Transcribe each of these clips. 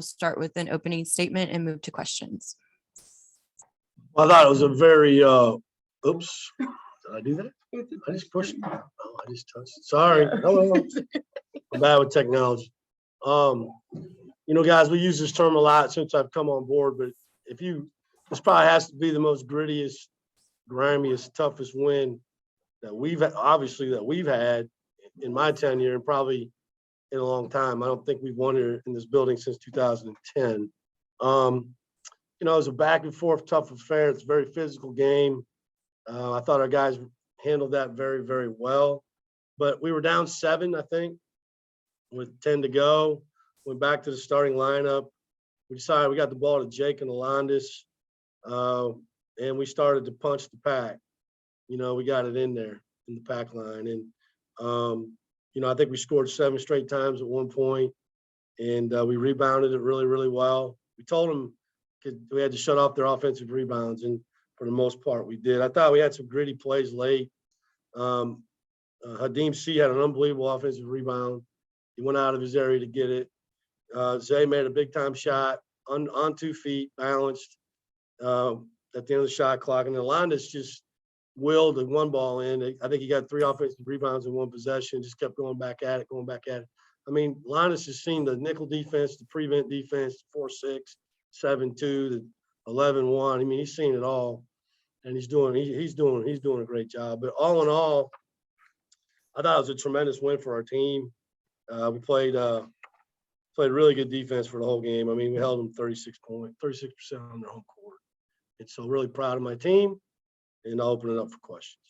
start with an opening statement and move to questions. I thought it was a very, oops, did I do that? I just pushed, oh, I just touched it. Sorry. Hello. I'm bad with technology. Guys, we use this term a lot since I've come on board, but this probably has to be the most grittiest, grimiest, toughest win that we've had in my tenure and probably in a long time. I don't think we've won here in this building since 2010. It was a back and forth tough affair. It's a very physical game. I thought our guys handled that very, very well, but we were down 7, I think, with 10 to go. Went back to the starting lineup. We decided we got the ball to Jake and Alondis, and we started to punch the pack. We got it in there in the pack line. And, I think we scored 7 straight times at one point, and we rebounded it really, really well. We told them we had to shut off their offensive rebounds, and for the most part, we did. I thought we had some gritty plays late. Hadim C had an unbelievable offensive rebound. He went out of his area to get it. Zay made a big-time shot on 2 feet, balanced at the end of the shot clock. And Alondis just willed the one ball in. I think he got 3 offensive rebounds in 1 possession, just kept going back at it. I mean, Alondis has seen the nickel defense, the prevent defense, 4-6, 7-2, the 11-1. I mean, he's seen it all, and he's doing a great job. But all in all, I thought it was a tremendous win for our team. We played really good defense for the whole game. I mean, we held them 36% on their home court. And so really proud of my team, and I'll open it up for questions.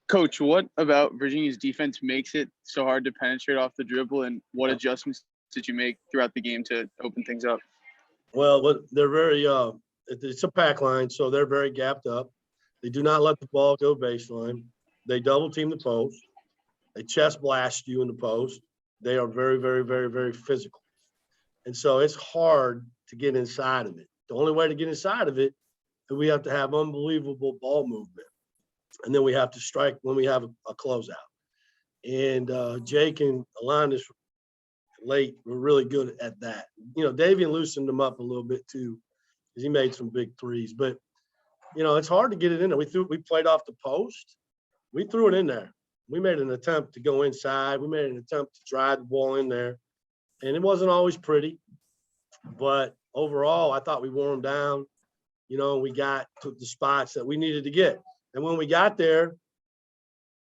Coach, what about Virginia's defense makes it so hard to penetrate off the dribble, and what adjustments did you make throughout the game to open things up? Well, they're very it's a pack line, so they're very gapped up. They do not let the ball go baseline. They double team the post. They chest blast you in the post. They are very, very, very, very physical. And so it's hard to get inside of it. The only way to get inside of it is we have to have unbelievable ball movement. And then we have to strike when we have a closeout. And Jake and Alondis late were really good at that. Davian loosened them up a little bit too, because he made some big threes. But it's hard to get it in there. We played off the post. We threw it in there. We made an attempt to go inside. We made an attempt to drive the ball in there. And it wasn't always pretty. But overall, I thought we wore them down. We got to the spots that we needed to get. And when we got there,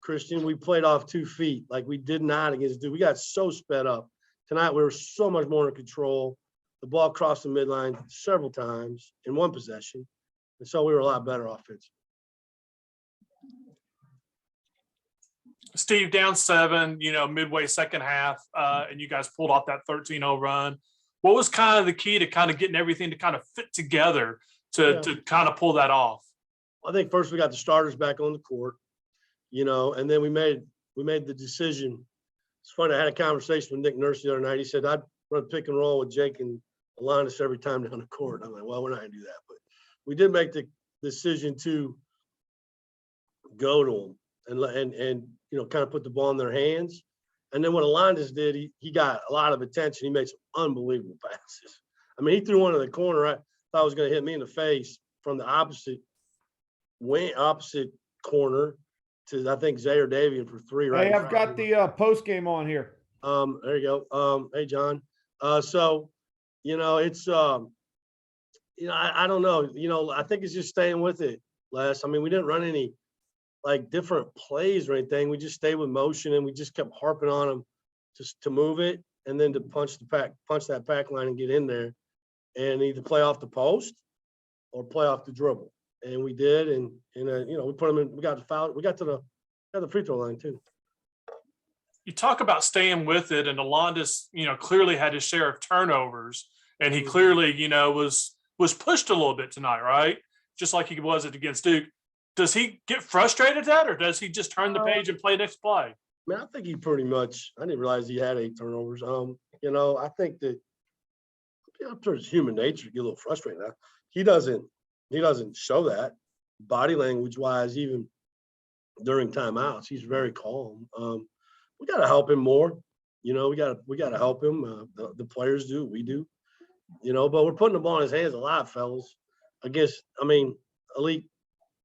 Christian, we played off 2 feet like we did not against Duke. We got so sped up. Tonight, we were so much more in control. The ball crossed the midline several times in 1 possession. And so we were a lot better offensively. Steve, down 7, midway second half, and you guys pulled off that 13-0 run. What was kind of the key to kind of getting everything to kind of fit together to kind of pull that off? I think first we got the starters back on the court, and then we made the decision. It's funny, I had a conversation with Nick Nurse the other night. He said, I'd run pick and roll with Jake and Alondis every time down the court. I'm like, well, we're not going to do that. But we did make the decision to go to them and kind of put the ball in their hands. And then what Alondis did, he got a lot of attention. He made some unbelievable passes. I mean, he threw one in the corner. I thought it was going to hit me in the face from the opposite corner to, I think, Zay or Davian for 3. Right. Hey, I've got the post game on here. There you go. Hey, John. So, it's, I don't know. I think it's just staying with it, Les. I mean, we didn't run any different plays or anything. We just stayed with motion, and we just kept harping on them just to move it and then to punch that pack line and get in there and either play off the post or play off the dribble. And we did, and we put them in. We got the foul. We got to the free throw line too. You talk about staying with it, and Alondis, clearly had his share of turnovers, and he clearly, was pushed a little bit tonight, right? Just like he was against Duke. Does he get frustrated at that, or does he just turn the page and play next play? I mean, I think he pretty much. I didn't realize he had 8 turnovers. I think that it's human nature to get a little frustrated. He doesn't show that body language wise, even during timeouts. He's very calm. We got to help him more. You know, we got to help him. The players do, we do. You know, but we're putting the ball in his hands a lot, fellas, against, elite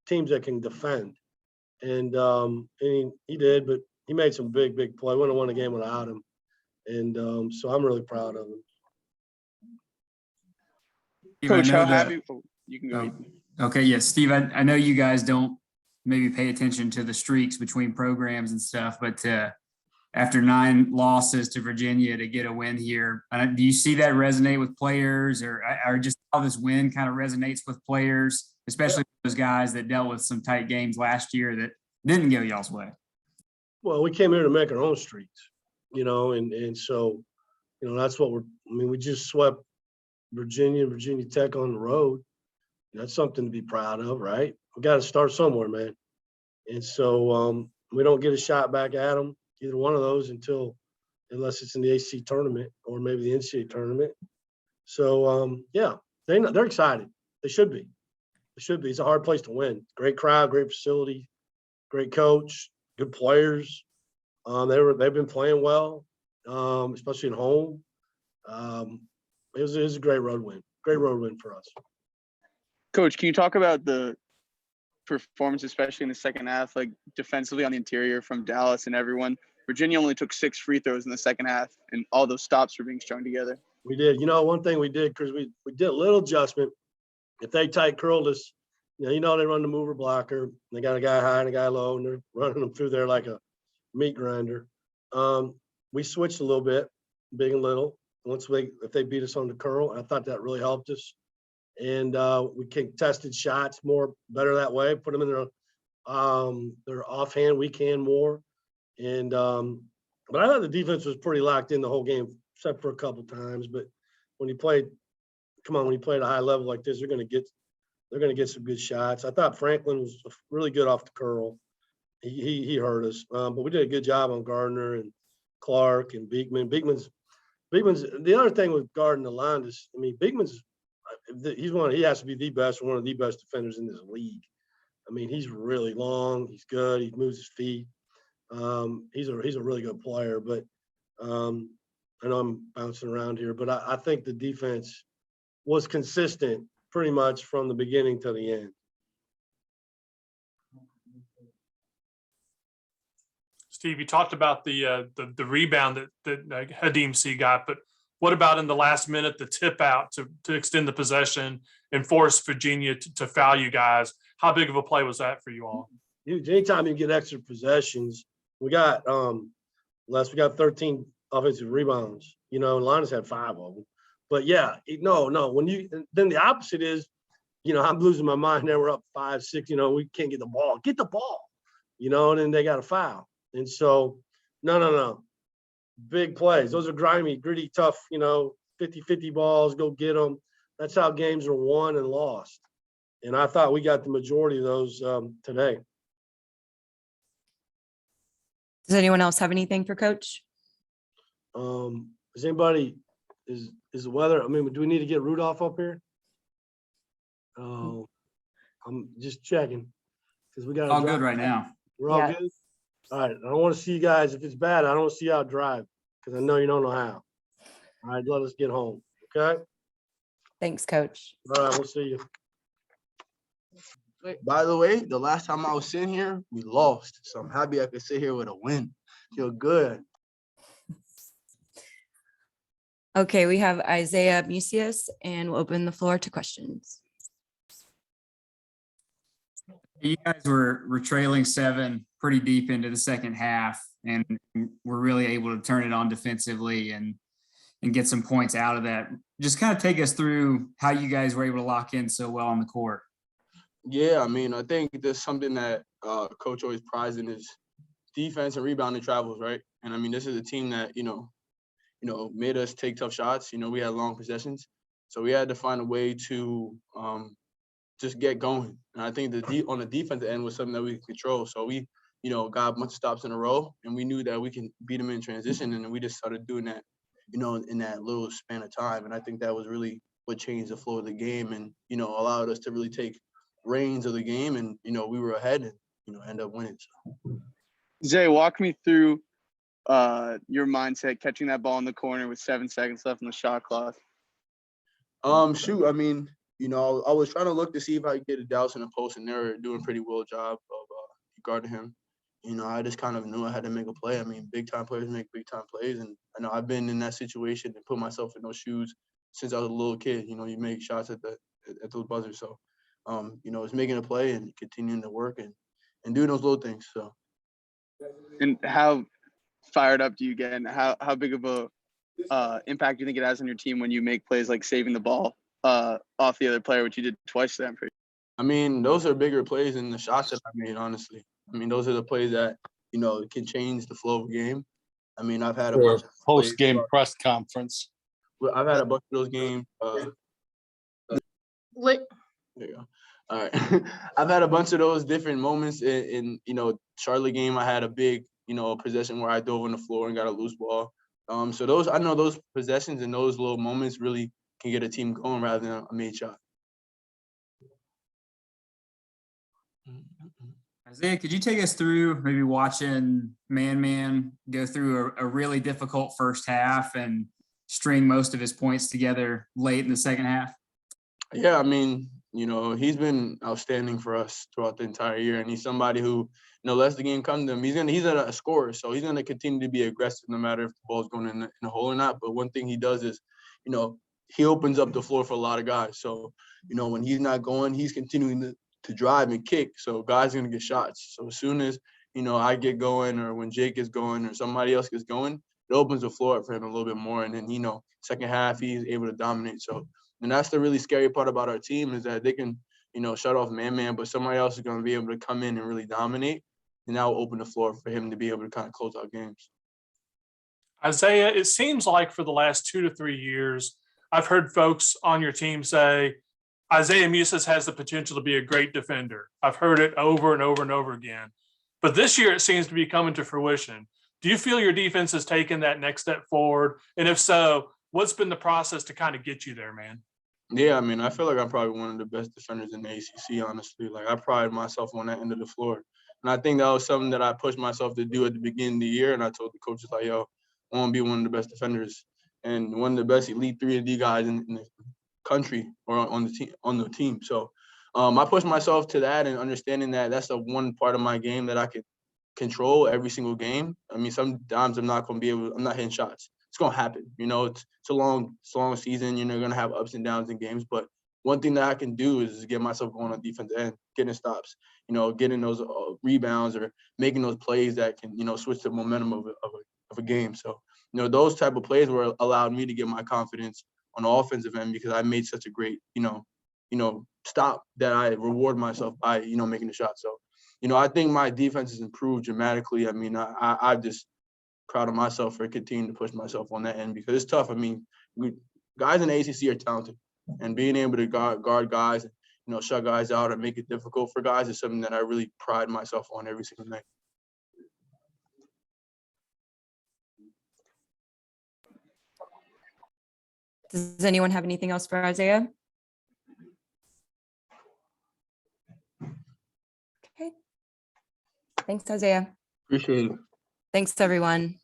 teams that can defend. And he did, but he made some big play. Wouldn't have won the game without him. And so I'm really proud of him. Steve, I Coach, know how that- happy? Oh, you can go. Oh, Ethan. okay, yes, Steve, I know you guys don't maybe pay attention to the streaks between programs and stuff, but after 9 losses to Virginia to get a win here, do you see that resonate with players, or just how this win kind of resonates with players, especially those guys that dealt with some tight games last year that didn't go y'all's way? Well, we came here to make our own streaks, you know, and so, you know, that's what we just swept Virginia Tech on the road. That's something to be proud of, right? We got to start somewhere, man. And so we don't get a shot back at them, either one of those, unless it's in the AC tournament or maybe the NCAA tournament. So, yeah, they're excited. They should be. It's a hard place to win. Great crowd, great facility, great coach, good players. They've been playing well, especially at home. It was a great road win. Great road win for us. Coach, can you talk about the performance, especially in the second half, like defensively on the interior from Dallas and everyone? Virginia only took 6 free throws in the second half, and all those stops were being strung together. We did. You know, one thing we did, because we did a little adjustment. If they tight curled us, you know they run the mover blocker. They got a guy high and a guy low, and they're running them through there like a meat grinder. We switched a little bit, big and little. If they beat us on the curl, I thought that really helped us. And we contested shots better that way. Put them in their offhand, weak hand more. And but I thought the defense was pretty locked in the whole game, except for a couple times. But when you play at a high level like this, they're going to get some good shots. I thought Franklin was really good off the curl. He hurt us, but we did a good job on Gardner and Clark and Beekman. Beekman's the other thing with Gardner and Alondas. Beekman's he has to be the best, one of the best defenders in this league. He's really long. He's good. He moves his feet. He's a really good player, but I know I'm bouncing around here, but I think the defense was consistent pretty much from the beginning to the end. Steve, you talked about the rebound that Hadim C got, but what about in the last minute, the tip out to extend the possession and force Virginia to foul you guys? How big of a play was that for you all? Anytime you get extra possessions, we got 13 offensive rebounds. You know, Linus had 5 of them. But yeah, no. Then the opposite is, you know, I'm losing my mind. Now we're up 5, 6. You know, we can't get the ball. Get the ball. You know, and then they got a foul. And so, no. Big plays. Those are grimy, gritty, tough, you know, 50-50 balls, go get them. That's how games are won and lost. And I thought we got the majority of those today. Does anyone else have anything for Coach? Is the weather, do we need to get Rudolph up here? Oh, I'm just checking. Because we got All good right now. We're all Yes. good? All right, I don't want to see you guys. If it's bad, I don't want to see you out drive because I know you don't know how. All right, let us get home, okay? Thanks, Coach. All right, we'll see you. By the way, the last time I was sitting here, we lost. So I'm happy I could sit here with a win. Feel good. Okay, we have Isaiah Mucius, and we'll open the floor to questions. You guys were trailing 7 pretty deep into the second half, and were really able to turn it on defensively and get some points out of that. Just kind of take us through how you guys were able to lock in so well on the court. Yeah, I think there's something that Coach always prides in is defense and rebounding travels, right? And this is a team that, made us take tough shots. We had long possessions. So we had to find a way to just get going. And I think on the defensive end was something that we could control. So we, got a bunch of stops in a row, and we knew that we can beat them in transition. And then we just started doing that, in that little span of time. And I think that was really what changed the flow of the game and, allowed us to really take reins of the game. And, we were ahead. And end up winning. So. Zay, walk me through your mindset catching that ball in the corner with 7 seconds left on the shot clock. Shoot, I mean, I was trying to look to see if I could get a Dallas in the post, and they were doing a pretty well job of guarding him. I just kind of knew I had to make a play. I mean, big time players make big time plays, and I know I've been in that situation and put myself in those shoes since I was a little kid. You make shots at those buzzers, so it's making a play and continuing to work and doing those little things. So. And how fired up do you get, and how big of a impact do you think it has on your team when you make plays like saving the ball off the other player, which you did twice to them? I mean, those are bigger plays than the shots that I made, honestly. I mean, those are the plays that, can change the flow of a game. I mean, I've had a bunch of post-game press conference. I've had a bunch of those games. There you go. All right. I've had a bunch of those different moments in Charlotte game. I had a big, possession where I dove on the floor and got a loose ball. So I know those possessions and those little moments really can get a team going rather than a made shot. Isaiah, could you take us through maybe watching Man go through a really difficult first half and string most of his points together late in the second half? Yeah, I mean, he's been outstanding for us throughout the entire year, and he's somebody who, lets the game come to him. He's a scorer, so he's gonna continue to be aggressive no matter if the ball's going in the hole or not. But one thing he does is, he opens up the floor for a lot of guys. So, when he's not going, he's continuing to drive and kick. So guys are gonna get shots. So as soon as I get going, or when Jake is going, or somebody else gets going, it opens the floor up for him a little bit more. And then second half he's able to dominate. So. And that's the really scary part about our team is that they can, shut off man, but somebody else is going to be able to come in and really dominate, and that will open the floor for him to be able to kind of close out games. Isaiah, it seems like for the last 2 to 3 years, I've heard folks on your team say Isaiah Mucius has the potential to be a great defender. I've heard it over and over and over again. But this year it seems to be coming to fruition. Do you feel your defense has taken that next step forward? And if so, what's been the process to kind of get you there, man? Yeah, I mean, I feel like I'm probably one of the best defenders in the ACC, honestly. Like, I pride myself on that end of the floor. And I think that was something that I pushed myself to do at the beginning of the year. And I told the coaches, like, yo, I want to be one of the best defenders and one of the best elite 3-and-D guys in the country or on the team. So I pushed myself to that, and understanding that that's the one part of my game that I could control every single game. I mean, sometimes I'm not hitting shots. It's going to happen. It's a long season. You're going to have ups and downs in games. But one thing that I can do is get myself going on defense end, getting stops, getting those rebounds or making those plays that can, switch the momentum of a game. So, those type of plays were allowed me to get my confidence on the offensive end because I made such a great, stop that I reward myself by, making the shot. So, I think my defense has improved dramatically. I mean, I just proud of myself for continuing to push myself on that end because it's tough. I mean, guys in the ACC are talented, and being able to guard guys, shut guys out and make it difficult for guys is something that I really pride myself on every single night. Does anyone have anything else for Isaiah? Okay. Thanks, Isaiah. Appreciate it. Thanks, everyone.